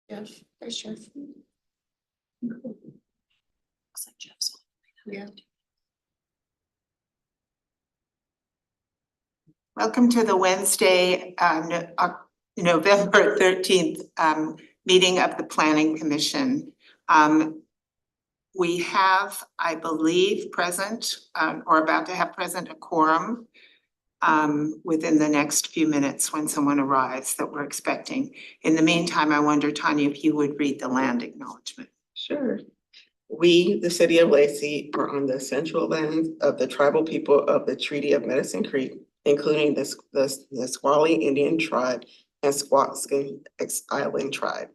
Jeff, there's Jeff. Looks like Jeff's on. Yeah. Welcome to the Wednesday, November 13th meeting of the Planning Commission. We have, I believe, present or about to have present a quorum within the next few minutes when someone arrives that we're expecting. In the meantime, I wonder, Tanya, if you would read the land acknowledgement. Sure. We, the city of Lacey, are on the central lands of the tribal people of the Treaty of Medicine Creek, including the Nisqually Indian tribe and Squaxin Island tribe.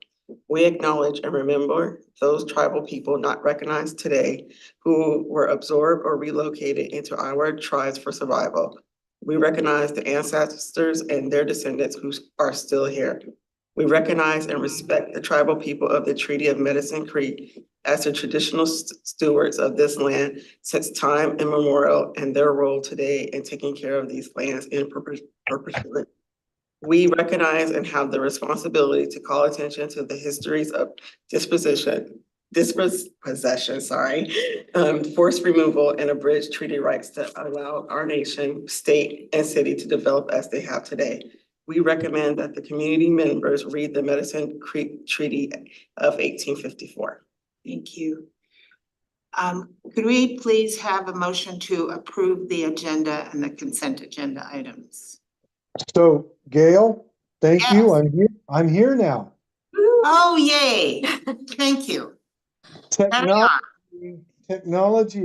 We acknowledge and remember those tribal people not recognized today who were absorbed or relocated into our tribes for survival. We recognize the ancestors and their descendants who are still here. We recognize and respect the tribal people of the Treaty of Medicine Creek as the traditional stewards of this land since time immemorial, and their role today in taking care of these lands in perpetuity. We recognize and have the responsibility to call attention to the histories of dispossession, forced removal, and abridged treaty rights that allow our nation, state, and city to develop as they have today. We recommend that the community members read the Medicine Creek Treaty of 1854. Thank you. Could we please have a motion to approve the agenda and the consent agenda items? So Gail, thank you. Yes. I'm here now. Oh, yay. Thank you. Technology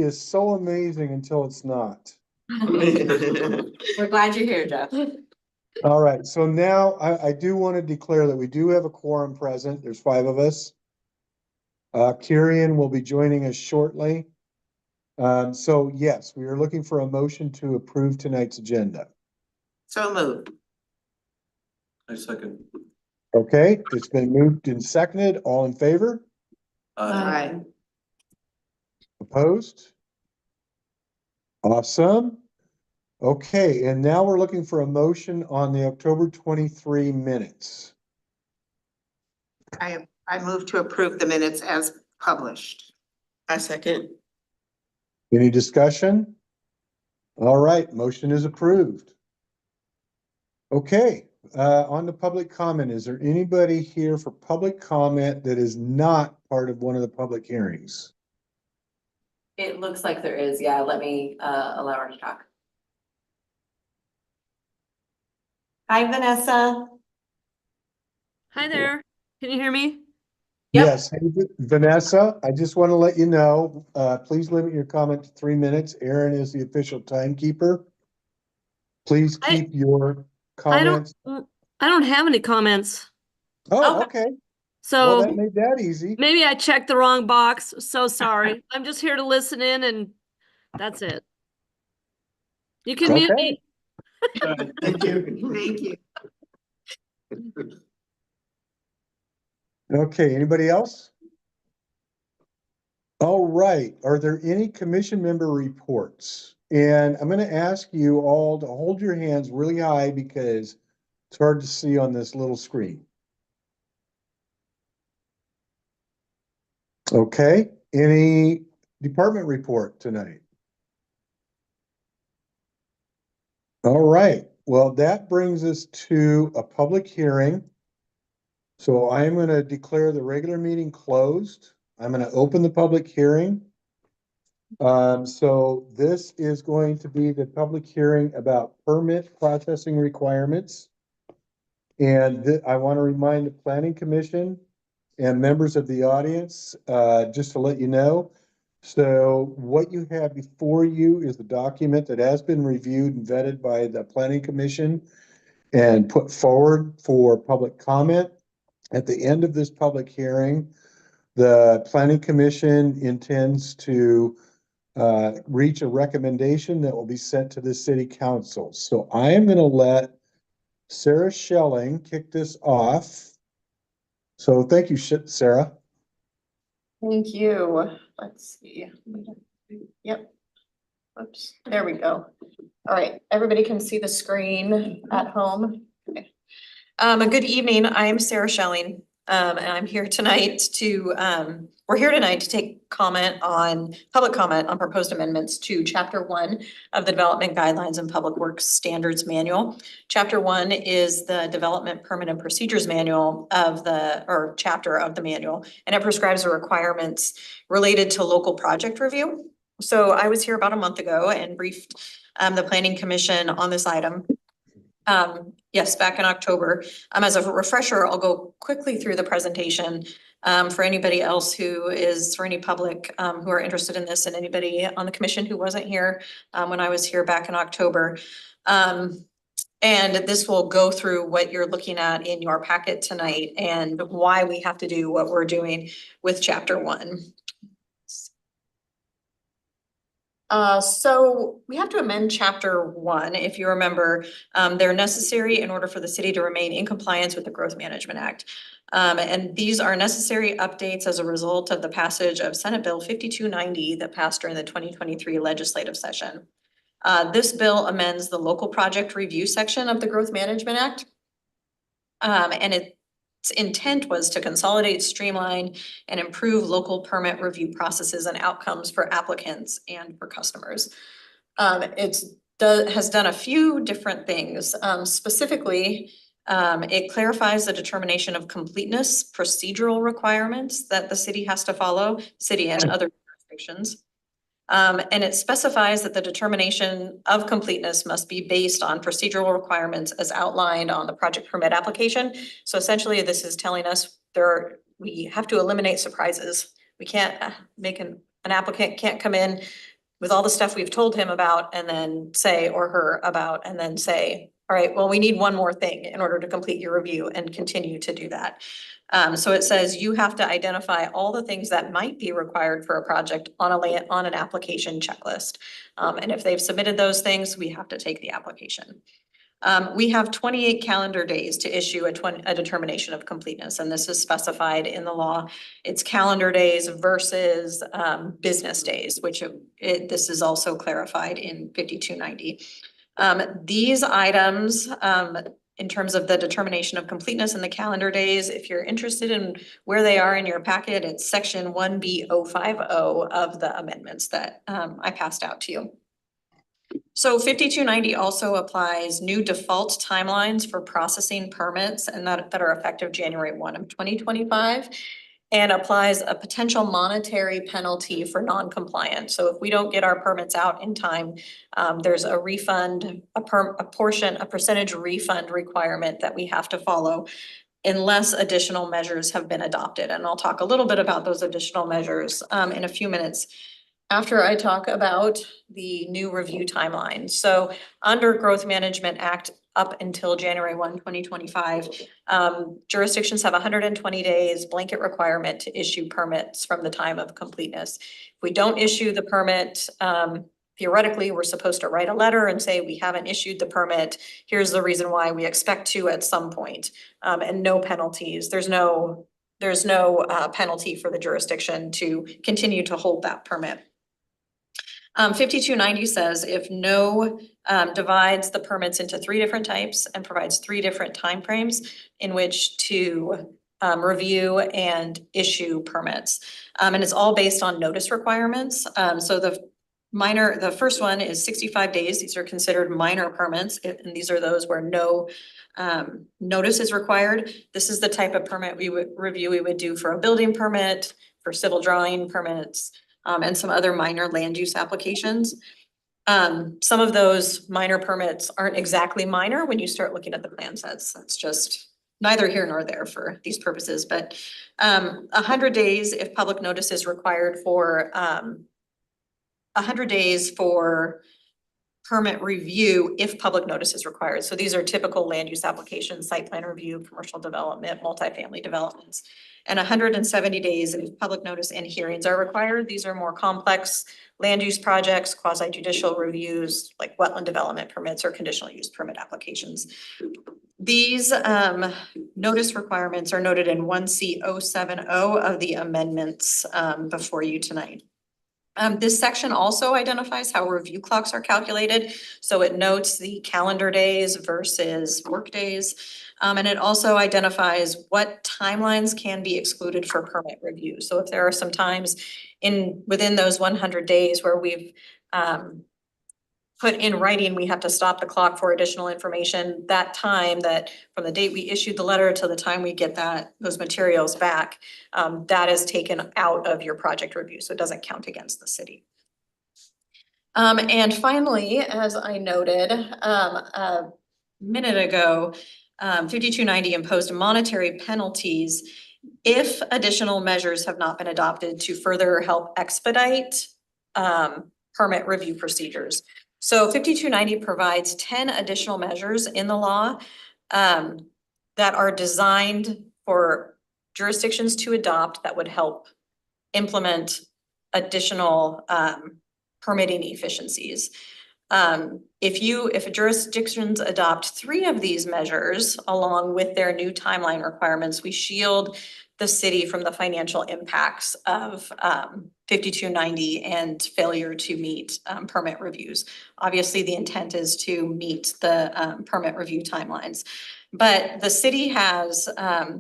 is so amazing until it's not. We're glad you're here, Jeff. All right, so now I do want to declare that we do have a quorum present. There's 5 of us. Kirian will be joining us shortly. So yes, we are looking for a motion to approve tonight's agenda. So moved. I second. Okay, it's been moved and seconded. All in favor? All right. Opposed? Awesome. Okay, and now we're looking for a motion on the October 23 minutes. I move to approve the minutes as published. I second. Any discussion? All right, motion is approved. Okay, on to public comment. Is there anybody here for public comment that is not part of one of the public hearings? It looks like there is, yeah, let me allow her to talk. Hi, Vanessa. Hi there. Can you hear me? Yep. Yes, hey, Vanessa, I just want to let you know, please limit your comment to 3 minutes. Aaron is the official timekeeper. Please keep your comments. I don't have any comments. Oh, okay. Well, So that made that easy. maybe I checked the wrong box. So sorry. I'm just here to listen in and that's it. You can mute me. Thank you. Thank you. Okay, anybody else? All right, are there any commission member reports? And I'm going to ask you all to hold your hands really high because it's hard to see on this little screen. Okay, any department report tonight? All right, well, that brings us to a public hearing. So I am going to declare the regular meeting closed. I'm going to open the public hearing. So this is going to be the public hearing about permit processing requirements. And I want to remind the Planning Commission and members of the audience, just to let you know. So what you have before you is the document that has been reviewed and vetted by the Planning Commission and put forward for public comment. At the end of this public hearing, the Planning Commission intends to reach a recommendation that will be sent to the City Council. So I am going to let Sarah Schelling kick this off. So thank you, Sarah. Thank you. Let's see. Yep. Oops, there we go. All right, everybody can see the screen at home. Okay. Good evening. I'm Sarah Schelling. And I'm here tonight to, we're here tonight to take public comment on proposed amendments to Chapter 1 of the Development Guidelines and Public Works Standards Manual. Chapter 1 is the Development Permit and Procedures Manual or chapter of the manual, and it prescribes the requirements related to local project review. So I was here about a month ago and briefed the Planning Commission on this item. Yes, back in October. As a refresher, I'll go quickly through the presentation for anybody else for any public who are interested in this, and anybody on the commission who wasn't here when I was here back in October. And this will go through what you're looking at in your packet tonight and why we have to do what we're doing with Chapter 1. So we have to amend Chapter 1, if you remember, they're necessary in order for the city to remain in compliance with the Growth Management Act. And these are necessary updates as a result of the passage of Senate Bill 5290 that passed during the 2023 legislative session. This bill amends the local project review section of the Growth Management Act. And its intent was to consolidate, streamline, and improve local permit review processes and outcomes for applicants and for customers. Has done a few different things. Specifically, it clarifies the determination of completeness procedural requirements that the city has to follow, city and other jurisdictions. And it specifies that the determination of completeness must be based on procedural requirements as outlined on the project permit application. So essentially, this is telling us we have to eliminate surprises. We can't make an applicant can't come in with all the stuff we've told him about and then say, or her about, and then say, all right, well, we need one more thing in order to complete your review and continue to do that. So it says you have to identify all the things that might be required for a project on an application checklist. And if they've submitted those things, we have to take the application. We have 28 calendar days to issue a determination of completeness, and this is specified in the law. It's calendar days versus business days, which this is also clarified in 5290. These items, in terms of the determination of completeness and the calendar days, if you're interested in where they are in your packet, it's section 1B050 of the amendments that I passed out to you. So 5290 also applies new default timelines for processing permits and that are effective January 1 of 2025. And applies a potential monetary penalty for non-compliance. So if we don't get our permits out in time, there's a refund, a percentage refund requirement that we have to follow unless additional measures have been adopted. And I'll talk a little bit about those additional measures in a few minutes after I talk about the new review timeline. So under Growth Management Act, up until January 1, 2025, jurisdictions have 120 days blanket requirement to issue permits from the time of completeness. If we don't issue the permit, theoretically, we're supposed to write a letter and say, we haven't issued the permit. Here's the reason why we expect to at some point, and no penalties. There's no penalty for the jurisdiction to continue to hold that permit. 5290 says if no divides the permits into 3 different types and provides 3 different timeframes in which to review and issue permits. And it's all based on notice requirements. So the first one is 65 days. These are considered minor permits, and these are those where no notice is required. This is the type of permit we would do for a building permit, for civil drawing permits, and some other minor land use applications. Some of those minor permits aren't exactly minor when you start looking at the plan sets. That's just neither here nor there for these purposes, but 100 days if public notice is required for 100 days for permit review if public notice is required. So these are typical land use applications, site plan review, commercial development, multifamily developments. And 170 days if public notice and hearings are required. These are more complex land use projects, quasi judicial reviews, like wetland development permits or conditional use permit applications. These notice requirements are noted in 1C070 of the amendments before you tonight. This section also identifies how review clocks are calculated. So it notes the calendar days versus work days. And it also identifies what timelines can be excluded for permit review. So if there are some times within those 100 days where we've put in writing, we have to stop the clock for additional information, that time that from the date we issued the letter to the time we get those materials back, that is taken out of your project review, so it doesn't count against the city. And finally, as I noted, a minute ago, 5290 imposed monetary penalties if additional measures have not been adopted to further help expedite permit review procedures. So 5290 provides 10 additional measures in the law that are designed for jurisdictions to adopt that would help implement additional permitting efficiencies. If jurisdictions adopt 3 of these measures along with their new timeline requirements, we shield the city from the financial impacts of 5290 and failure to meet permit reviews. Obviously, the intent is to meet the permit review timelines. But the city has,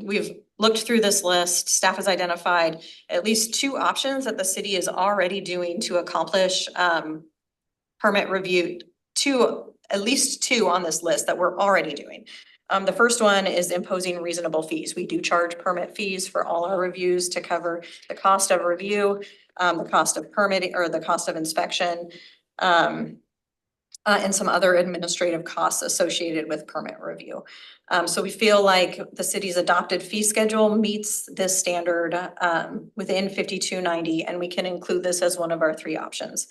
we've looked through this list, staff has identified at least 2 options that the city is already doing to accomplish permit review, at least 2 on this list that we're already doing. The first one is imposing reasonable fees. We do charge permit fees for all our reviews to cover the cost of review, the cost of permitting or the cost of inspection, and some other administrative costs associated with permit review. So we feel like the city's adopted fee schedule meets this standard within 5290, and we can include this as one of our 3 options.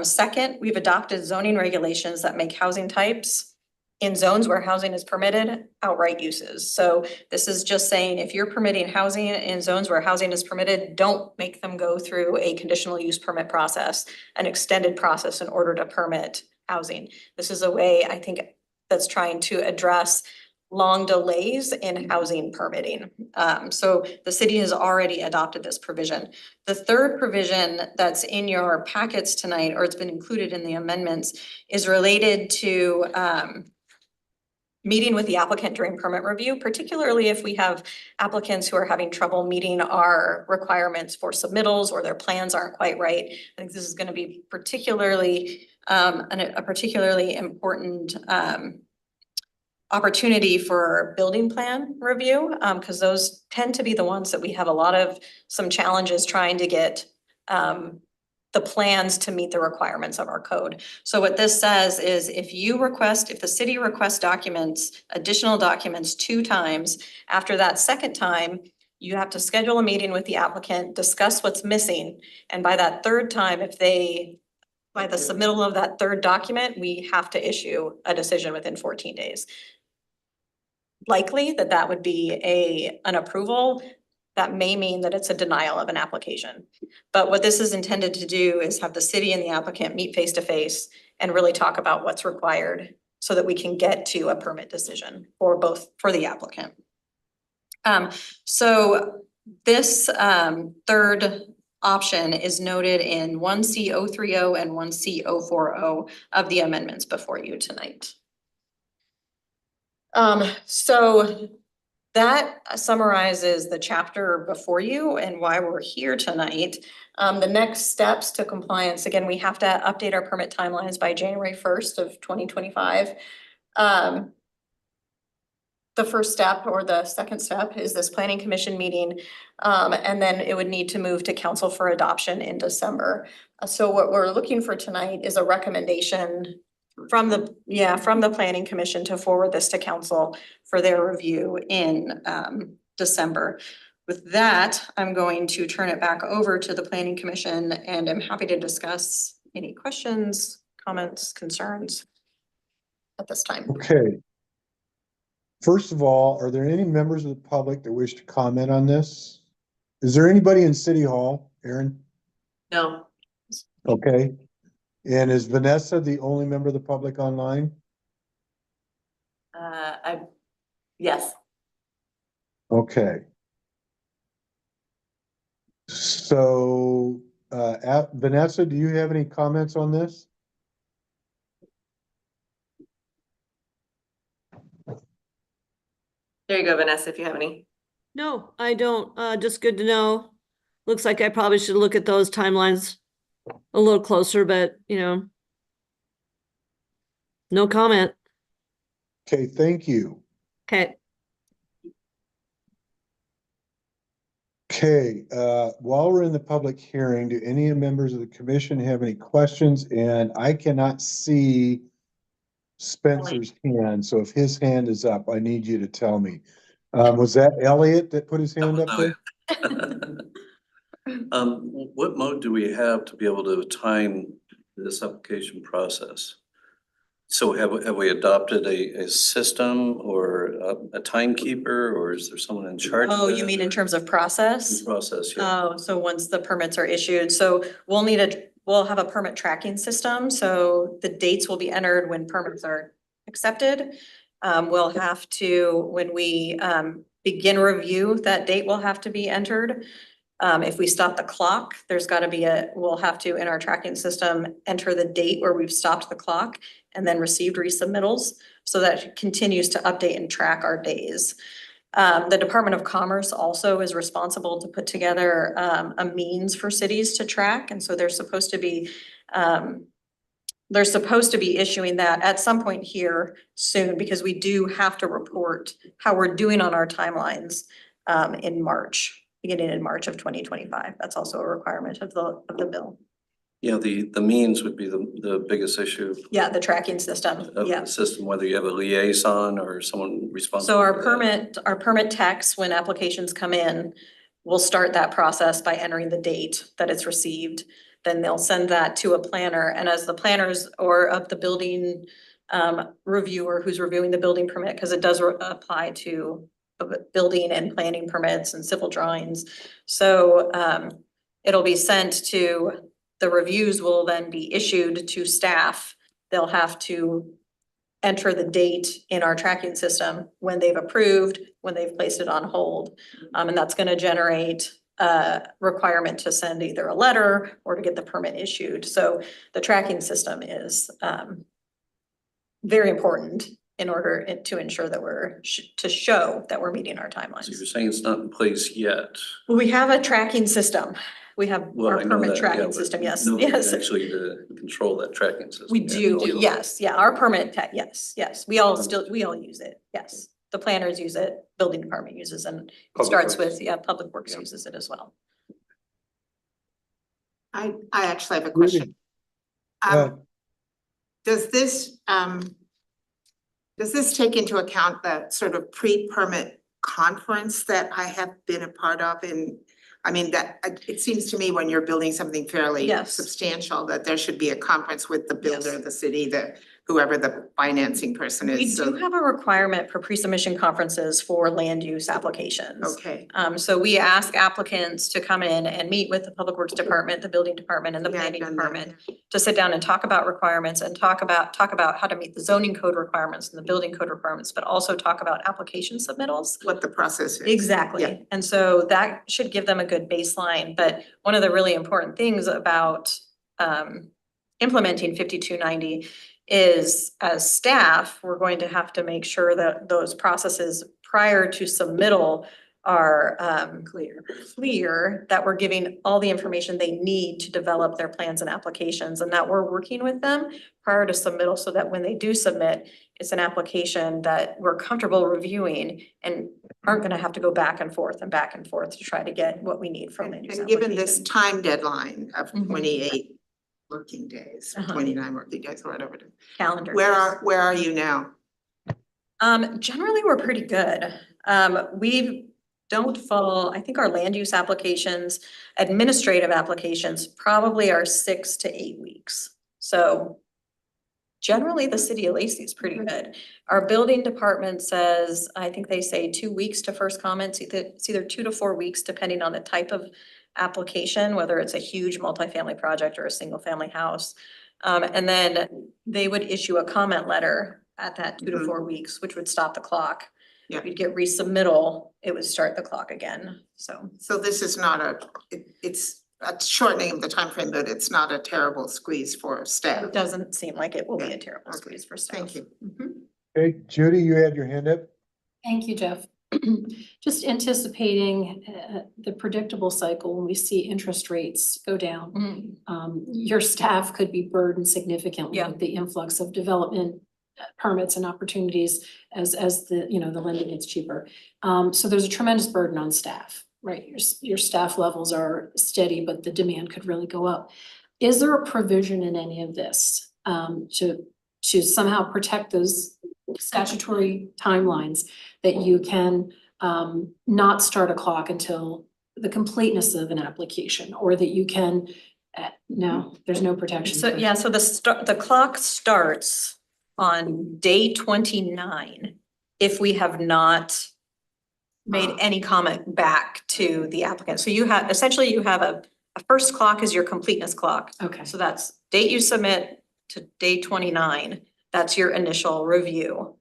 Second, we've adopted zoning regulations that make housing types in zones where housing is permitted outright uses. So this is just saying if you're permitting housing in zones where housing is permitted, don't make them go through a conditional use permit process, an extended process in order to permit housing. This is a way I think that's trying to address long delays in housing permitting. So the city has already adopted this provision. The third provision that's in your packets tonight, or it's been included in the amendments, is related to meeting with the applicant during permit review, particularly if we have applicants who are having trouble meeting our requirements for submittals or their plans aren't quite right. I think this is going to be particularly a particularly important opportunity for building plan review, because those tend to be the ones that we have some challenges trying to get the plans to meet the requirements of our code. So what this says is if the city requests additional documents 2 times, after that second time, you have to schedule a meeting with the applicant, discuss what's missing. And by that third time, by the submittal of that third document, we have to issue a decision within 14 days. Likely that would be an approval. That may mean that it's a denial of an application. But what this is intended to do is have the city and the applicant meet face to face and really talk about what's required so that we can get to a permit decision for the applicant. So this third option is noted in 1C030 and 1C040 of the amendments before you tonight. So that summarizes the chapter before you and why we're here tonight. The next steps to compliance, again, we have to update our permit timelines by January 1st of 2025. The first step or the second step is this planning commission meeting. And then it would need to move to council for adoption in December. So what we're looking for tonight is a recommendation from the planning commission to forward this to council for their review in December. With that, I'm going to turn it back over to the planning commission, and I'm happy to discuss any questions, comments, concerns at this time. Okay. First of all, are there any members of the public that wish to comment on this? Is there anybody in City Hall, Aaron? No. Okay. And is Vanessa the only member of the public online? Yes. Okay. So Vanessa, do you have any comments on this? There you go, Vanessa, if you have any. No, I don't. Just good to know. Looks like I probably should look at those timelines a little closer, but no comment. Okay, thank you. Okay. Okay, while we're in the public hearing, do any members of the commission have any questions? And I cannot see Spencer's hand, so if his hand is up, I need you to tell me. Was that Elliot that put his hand up there? What mode do we have to be able to time this application process? So have we adopted a system or a timekeeper, or is there someone in charge of Oh, that? you mean in terms of process? Process, yeah. Oh, so once the permits are issued, so we'll have a permit tracking system, so the dates will be entered when permits are accepted. We'll have to, when we begin review, that date will have to be entered. If we stop the clock, there's gotta be we'll have to, in our tracking system, enter the date where we've stopped the clock and then received resubmittals, so that it continues to update and track our days. The Department of Commerce also is responsible to put together a means for cities to track, and so they're supposed to be issuing that at some point here soon, because we do have to report how we're doing on our timelines in March, beginning in March of 2025. That's also a requirement of the bill. Yeah, the means would be the biggest issue Yeah, the tracking system, of yeah. the system, whether you have a liaison or someone responsible. So our for that. permit techs, when applications come in, will start that process by entering the date that it's received. Then they'll send that to a planner, and as the planners or of the building reviewer who's reviewing the building permit, because it does apply to building and planning permits and civil drawings. So it'll be sent to, the reviews will then be issued to staff. They'll have to enter the date in our tracking system when they've approved, when they've placed it on hold. And that's gonna generate a requirement to send either a letter or to get the permit issued. So the tracking system is very important in order to ensure that to show that we're meeting our So timelines. you're saying it's not in place yet? Well, we have a tracking system. We have Well, our I know permit that, yeah, tracking but system, yes, no, yes. actually to control that tracking system. We yeah. do, yes, yeah, our permit tech, yes, we all use it, yes. The planners use it, building department uses, and it Public starts Works. with, yeah, Public Works Yeah. uses it as well. I actually have a question. Does this take into account that sort of pre-permit conference that I have been a part of I mean, it seems to me when you're building something fairly Yes. substantial, that there should be a conference with the builder, Yes. the city, whoever the financing person We is. do have a requirement for pre-submission conferences for land use applications. Okay, So we ask applicants to come in and meet with the Public Works Department, the Building Department, and the Yeah, I've Planning done that, Department to sit down and talk about requirements and talk about how to meet the zoning code requirements and the building code requirements, but also talk about application submittals. what the process is. Yeah. Exactly. And so that should give them a good baseline. But one of the really important things about implementing 5290 is, as staff, we're going to have to make sure that those processes prior to submittal are clear, that we're giving all the information they need to develop their plans and applications, and that we're working with them prior to submittal, so that when they do submit, it's an application that we're comfortable reviewing and aren't gonna have to go back and forth to try to get what we need from the And news and given this application. time deadline of Mhm. 28 working days, or Uh-huh. 29 working days, or whatever it is, Calendar. where yes. are you now? Generally, we're pretty good. We don't fall, I think our land use applications, administrative applications probably are 6 to 8 weeks. So generally, the city of Lacey is pretty good. Our building department says, I think they say 2 weeks to first comments, it's either 2 to 4 weeks, depending on the type of application, whether it's a huge multifamily project or a single family house. And then they would issue a comment letter at that 2 to 4 weeks, which would stop the clock. Yeah. We'd get resubmittal, it would start the clock again, so. So this is not it's a shortening of the timeframe, but it's not a terrible squeeze for staff. It doesn't seem like it will be a terrible squeeze for staff. Thank you. Mhm. Okay, Judy, you had your hand up? Thank you, Jeff. Just anticipating the predictable cycle when we see interest rates go down. Your staff could be burdened significantly Yeah. with the influx of development permits and opportunities as the, you know, the lending gets cheaper. So there's a tremendous burden on staff, right? Your staff levels are steady, but the demand could really go up. Is there a provision in any of this to somehow protect those statutory timelines that you can not start a clock until the completeness of an application, or that you can, no, there's no protection. So, for- yeah, so the clock starts on day 29 if we have not made any comment back to the applicant. So you have, essentially you have a first clock is your completeness clock. Okay, So that's date you submit to day 29. That's your initial review.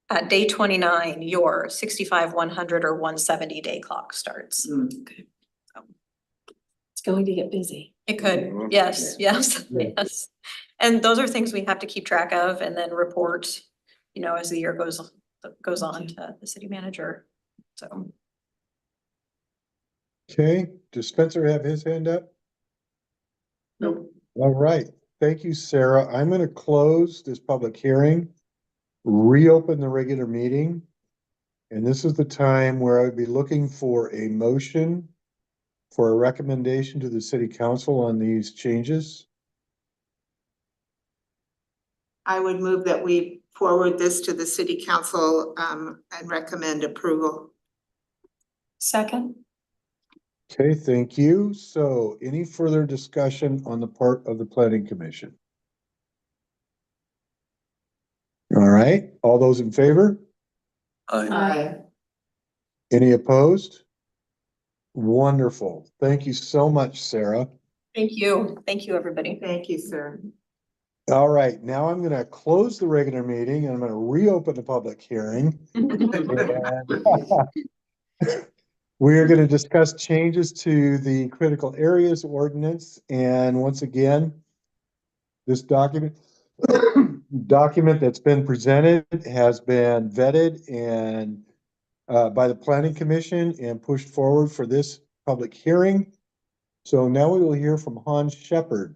At day 29, your 65, 100 or 170 day clock starts. it's going to get busy. It could, yes, yes, Yeah. yes. And those are things we have to keep track of and then report, you know, as the year goes on to the city manager. So, Okay, does Spencer have his hand up? Nope. All right, thank you, Sarah. I'm gonna close this public hearing, reopen the regular meeting. And this is the time where I would be looking for a motion for a recommendation to the city council on these changes. I would move that we forward this to the city council and recommend approval. Second, Okay, thank you. So any further discussion on the part of the planning commission? All right, all those in favor? I, Any opposed? Wonderful. Thank you so much, Sarah. thank you. Thank you, everybody. Thank you, sir. All right, now I'm gonna close the regular meeting and I'm gonna reopen the public hearing. We are gonna discuss changes to the critical areas ordinance, and once again, this document that's been presented has been vetted and by the planning commission and pushed forward for this public hearing. So now we will hear from Hans Shepherd.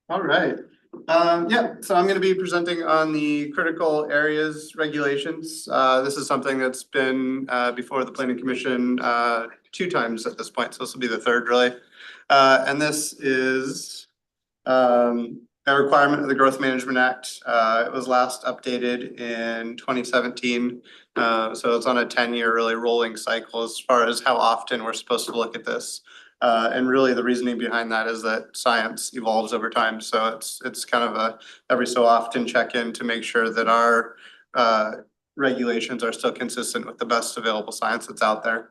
All right, yeah, so I'm gonna be presenting on the critical areas regulations. This is something that's been before the planning commission 2 times at this point, so this will be the 3rd really. And this is a requirement of the Growth Management Act. It was last updated in 2017. So it's on a 10-year really rolling cycle as far as how often we're supposed to look at this. And really the reasoning behind that is that science evolves over time. So it's kind of a every so often check-in to make sure that our regulations are still consistent with the best available science that's out there.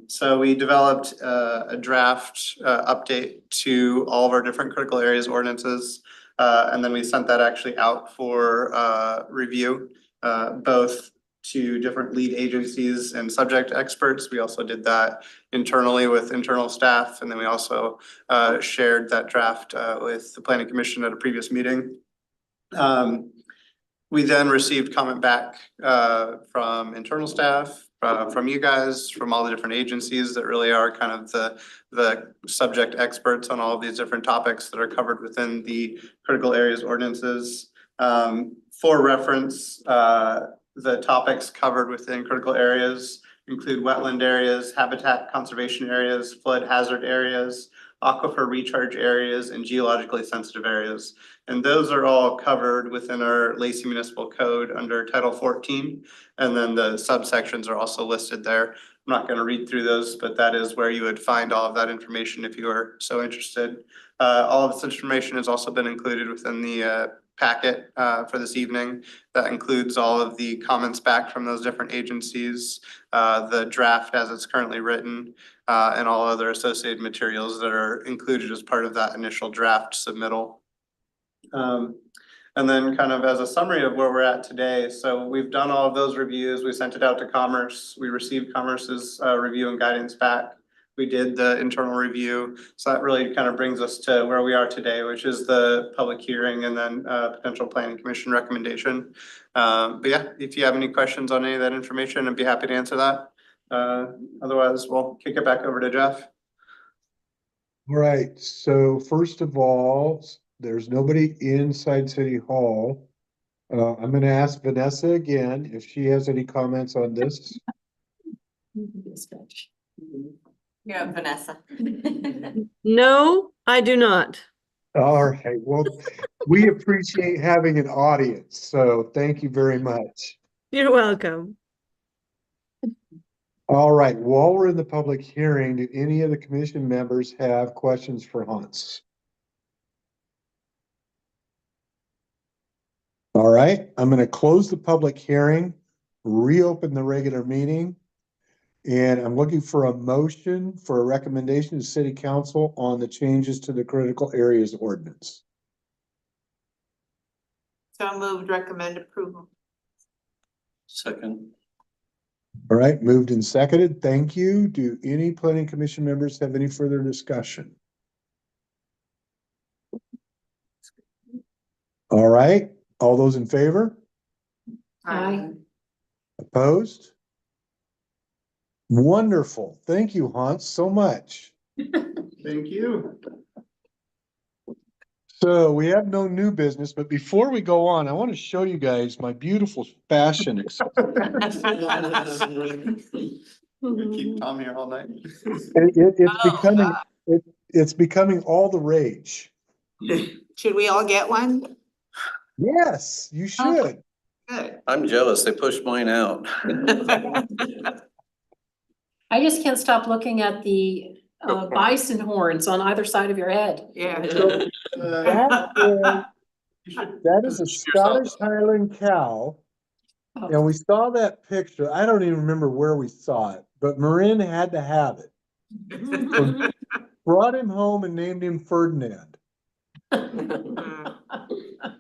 So we developed a draft update to all of our different critical areas ordinances. And then we sent that actually out for review, both to different lead agencies and subject experts. We also did that internally with internal staff. And then we also shared that draft with the planning commission at a previous meeting. We then received comment back from internal staff, from you guys, from all the different agencies that really are kind of the subject experts on all of these different topics that are covered within the critical areas ordinances. For reference, the topics covered within critical areas include wetland areas, habitat conservation areas, flood hazard areas, aquifer recharge areas, and geologically sensitive areas. And those are all covered within our Lacey Municipal Code under Title 14. And then the subsections are also listed there. I'm not going to read through those, but that is where you would find all of that information if you are so interested. All of this information has also been included within the packet for this evening. That includes all of the comments back from those different agencies, the draft as it's currently written, and all other associated materials that are included as part of that initial draft submittal. And then kind of as a summary of where we're at today, so we've done all of those reviews, we sent it out to Commerce, we received Commerce's review and guidance back. We did the internal review, so that really kind of brings us to where we are today, which is the public hearing and then potential planning commission recommendation. But yeah, if you have any questions on any of that information, I'd be happy to answer that. Otherwise, we'll kick it back over to Jeff. All right, so first of all, there's nobody inside City Hall. I'm gonna ask Vanessa again if she has any comments on this. Yeah, Vanessa. No, I do not. All right, well, we appreciate having an audience, so thank you very much. You're welcome. All right, while we're in the public hearing, do any of the commission members have questions for Hans? All right, I'm gonna close the public hearing, reopen the regular meeting. And I'm looking for a motion for a recommendation to city council on the changes to the critical areas ordinance. So moved, recommend approval. Second. All right, moved and seconded. Thank you. Do any planning commission members have any further discussion? All right, all those in favor? Aye. Opposed? Wonderful. Thank you, Hans, so much. Thank you. So we have no new business, but before we go on, I want to show you guys my beautiful fashion. Keep Tom here all night. It's becoming all the rage. Should we all get one? Yes, you should. Good. I'm jealous. They pushed mine out. I just can't stop looking at the bison horns on either side of your head. Yeah. That is a Scottish Highland cow. And we saw that picture. I don't even remember where we saw it, but Marin had to have it. So brought him home and named him Ferdinand.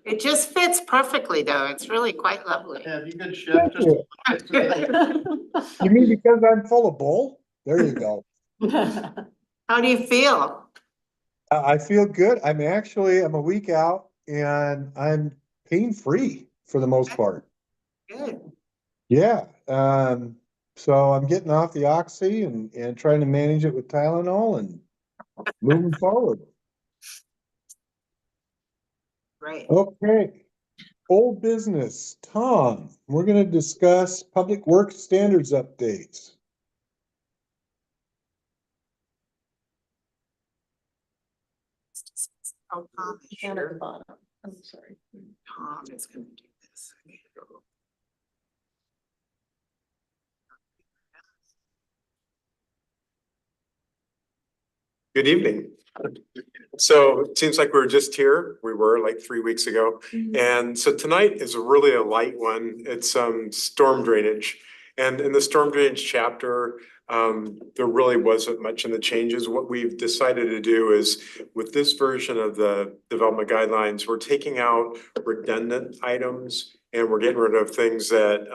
It just fits perfectly though. It's really quite lovely. Yeah, if you could shift just. You mean because I'm full of bull? There you go. How do you feel? I feel good. I'm a week out and I'm pain-free for the most part. Good. Yeah. So I'm getting off the Oxy and trying to manage it with Tylenol and moving forward. Right. Okay. Old business. Tom, we're gonna discuss public works standards updates. Oh, Tom is Down at the sure. bottom. I'm sorry. Tom is gonna do this. Good evening. So it seems like we were just here. We were like 3 weeks ago. And so tonight is really a light one. It's storm drainage. And in the storm drainage chapter, there really wasn't much in the changes. What we've decided to do is with this version of the development guidelines, we're taking out redundant items and we're getting rid of things that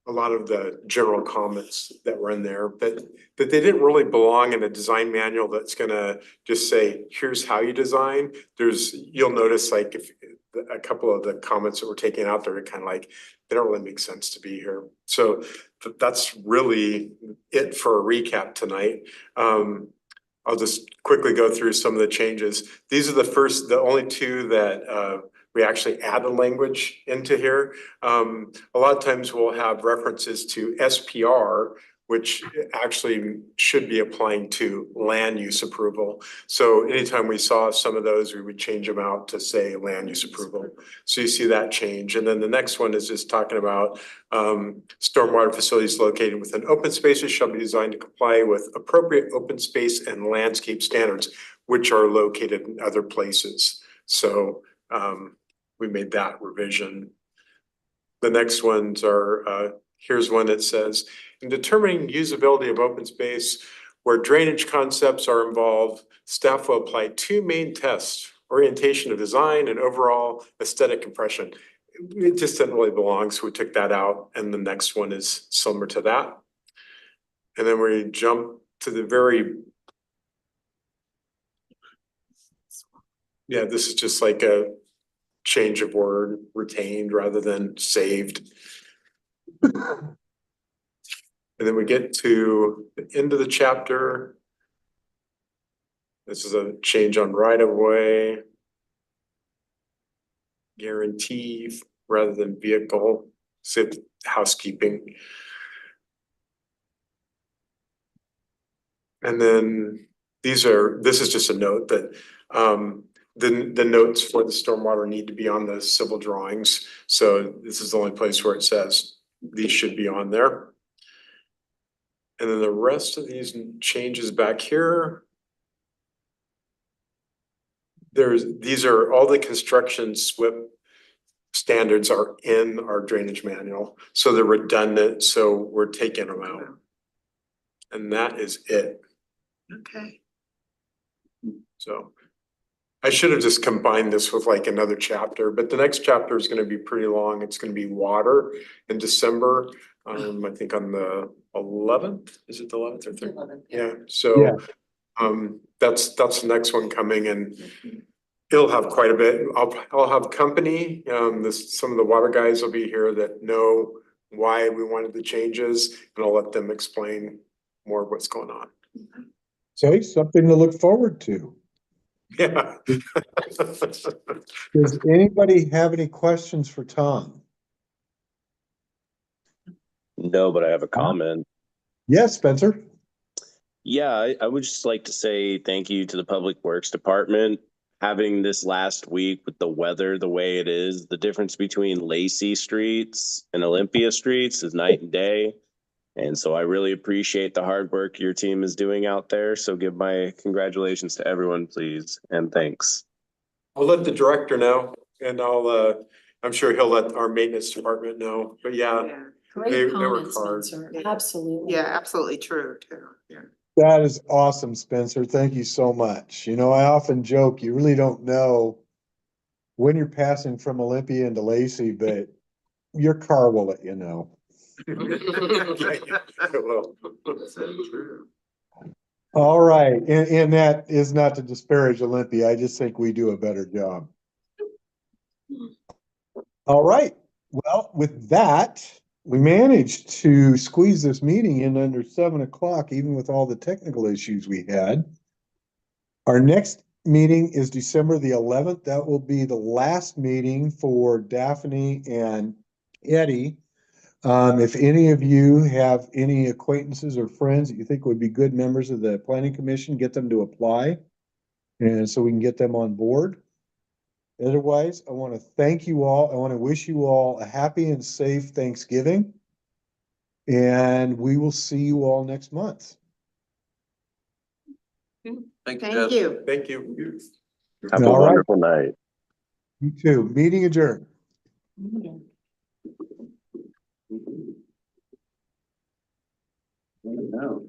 a lot of the general comments that were in there that they didn't really belong in a design manual that's gonna just say, here's how you design. You'll notice like if a couple of the comments that were taken out there are kind of like, they don't really make sense to be here. So that's really it for a recap tonight. I'll just quickly go through some of the changes. These are the only two that we actually added language into here. A lot of times we'll have references to SPR, which actually should be applying to land use approval. So anytime we saw some of those, we would change them out to say land use approval. So you see that change. And then the next one is just talking about stormwater facilities located within open spaces shall be designed to comply with appropriate open space and landscape standards, which are located in other places. So we made that revision. The next ones are, here's one that says, in determining usability of open space where drainage concepts are involved, staff will apply two main tests orientation of design and overall aesthetic impression. It just didn't really belong, so we took that out, and the next one is similar to that. And then we jump to the very. Yeah, this is just like a change of word, retained rather than saved. And then we get to the end of the chapter. This is a change on right of way. Guarantee rather than vehicle, sit housekeeping. And then this is just a note that the notes for the stormwater need to be on the civil drawings. So this is the only place where it says these should be on there. And then the rest of these changes back here. These are all the construction SWIP standards are in our drainage manual. So they're redundant, so we're taking them out. And that is it. Okay. So I should have just combined this with like another chapter, but the next chapter is gonna be pretty long. It's gonna be water in December. I think on the 11th, is it the 11th or 13th? Yeah, so that's the next one coming, and it'll have quite a bit. I'll have company. Some of the water guys will be here that know why we wanted the changes, and I'll let them explain more of what's going on. So something to look forward to. Yeah. Does anybody have any questions for Tom? No, but I have a comment. Yes, Spencer? Yeah, I would just like to say thank you to the Public Works Department. Having this last week with the weather the way it is, the difference between Lacey streets and Olympia streets is night and day. And so I really appreciate the hard work your team is doing out there. So give my congratulations to everyone, please, and thanks. I'll let the director know, and I'm sure he'll let our maintenance department know, but yeah. They Great work comments, hard. Spencer. Yeah. Absolutely. Yeah, absolutely true too. Yeah. That is awesome, Spencer. Thank you so much. You know, I often joke, you really don't know when you're passing from Olympia into Lacey, but your car will let you know. Well, All right, and that is not to disparage Olympia. I just think we do a better job. All right, well, with that, we managed to squeeze this meeting in under 7 o'clock, even with all the technical issues we had. Our next meeting is December the 11th. That will be the last meeting for Daphne and Eddie. If any of you have any acquaintances or friends that you think would be good members of the planning commission, get them to apply. And so we can get them on board. Otherwise, I want to thank you all. I want to wish you all a happy and safe Thanksgiving. And we will see you all next month. Thank you, Thank Jeff. you. thank you. Have a All right. wonderful night. You too. Meeting adjourned. No.